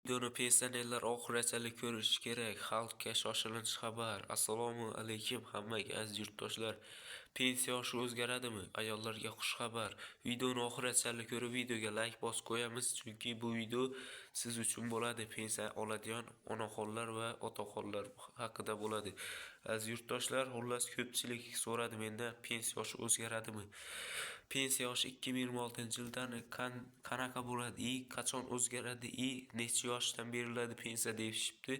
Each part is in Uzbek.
Videoni pensionerlar oxirigacha ko'rish kerak. Xalqqa shoshilinch xabar. Assalomu alaykum hammaga aziz yurtdoshlar. Pensiya yoshi o'zgaradimi? Ayollarga xush xabar. Videoni oxirigacha ko'rib videoga like bosib qo'yamiz, chunki bu video siz uchun bo'ladi. Pensiya oladigan onaxonlar va otaxonlar haqida bo'ladi. Aziz yurtdoshlar, xullas ko'pchilik so'radi mendan, pensiya yoshi o'zgaradimi? Pensiya yoshi 2026-yildan qanaqa bo'ladi? Qachon o'zgaradi? Necha yoshdan beriladi pensiya deyishibdi.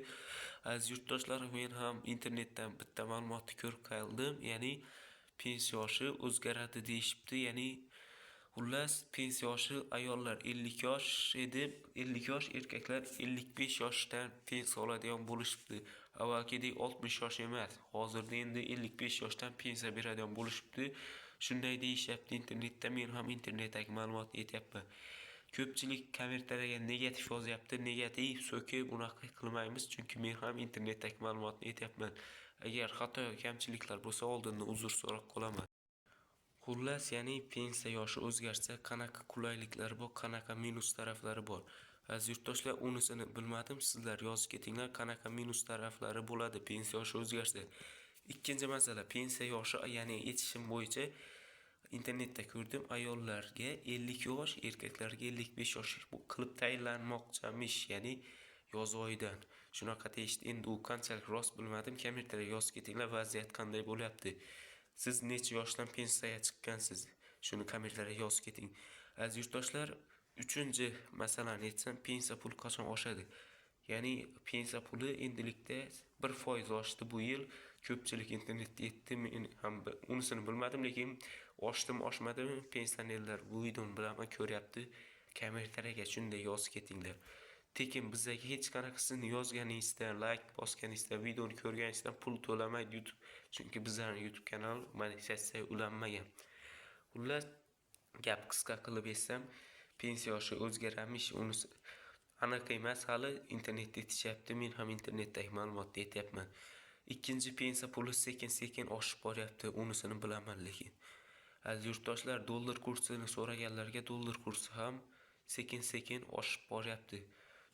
Aziz yurtdoshlar, men ham internetdan bitta ma'lumotni ko'rib qoldim. Ya'ni pensiya yoshi o'zgaradi deyishibdi. Ya'ni xullas pensiya yoshi ayollar 50 yosh edi, 50 yosh, erkaklar 55 yoshdan pensiya oladigan bo'lishibdi. Avvalgidek 60 yosh emas, hozirda endi 55 yoshdan pensiya beradigan bo'lishibdi. Shunday deyishyapti internetda, men ham internetdagi ma'lumotni aytyapman. Ko'pchilik kommentariyga negativ yozyapti. Negativ so'kib unaqa qilmaymiz, chunki men ham internetdagi ma'lumotni aytyapman. Agar xato kamchiliklar bo'lsa, oldindan uzr so'rab qolaman. Xullas, ya'ni pensiya yoshi o'zgarsa, qanaqa qulayliklar bor, qanaqa minus taraflari bor. Aziz yurtdoshlar, unisini bilmadim, sizlar yozib ketinglar, qanaqa minus taraflari bo'ladi pensiya yoshi o'zgarsa. Ikkinchi masala, pensiya yoshi, ya'ni yetishim bo'yicha internetda ko'rdim, ayollarga 50 yosh, erkaklarga 55 yosh qilib tayinlanmoqchamish, ya'ni yoz oyidan. Shunaqa deyishdi. Endi u qanchalik rost bilmadim, kommentariyga yozib ketinglar, vaziyat qanday bo'lyapti. Siz necha yoshdan pensiyaga chiqqansiz? Shuni kommentariyga yozib keting. Aziz yurtdoshlar, uchinchi masalani aytsam, pensiya puli qachon oshadi? Ya'ni pensiya puli endilikda 1% oshdi bu yil. Ko'pchilik internetda aytdi, men ham unisini bilmadim, lekin oshdimi, oshmadimi, pensionerlar bu videoni bilaman ko'ryapti. Kommentariyaga shunday yozib ketinglar. Tekin bizga hech qanaqasini yozganingizdan, like bosganingizdan, videoni ko'rganingizdan pul to'lamaydi YouTube, chunki bizlarning YouTube kanal monetizatsiyaga ulanmagan. Xullas, gap qisqa qilib aytsam, pensiya yoshi o'zgaramish, unisi aniq emas, hali internetda aytishyapti, men ham internetdagi ma'lumotni aytyapman. Ikkinchi, pensiya puli sekin-sekin oshib boryapti, unisini bilaman lekin. Aziz yurtdoshlar, dollar kursini so'raganlarga, dollar kursi ham sekin-sekin oshib boryapti.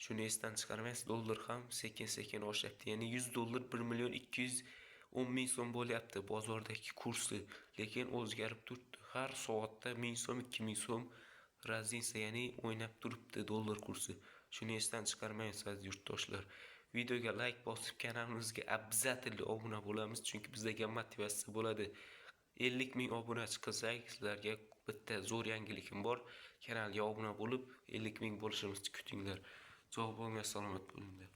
Shuni esdan chiqarmaysiz, dollar ham sekin-sekin oshyapti. Ya'ni 100 dollar 1.210 ming so'm bo'lyapti bozordagi kursi, lekin o'zgarib turibdi. Har soatda 1000 so'm, 2000 so'm raznica, ya'ni o'ynab turibdi dollar kursi. Shuni esdan chiqarmaysiz aziz yurtdoshlar. Videoga like bosib kanalimizga обязательно obuna bo'lamiz, chunki bizga motivatsiya bo'ladi. 50 ming obunachi qilsak, sizlarga bitta zo'r yangilikim bor. Kanalga obuna bo'lib 50 ming bo'lishimizni kutinglar. Sog' bo'linglar, salomat bo'linglar.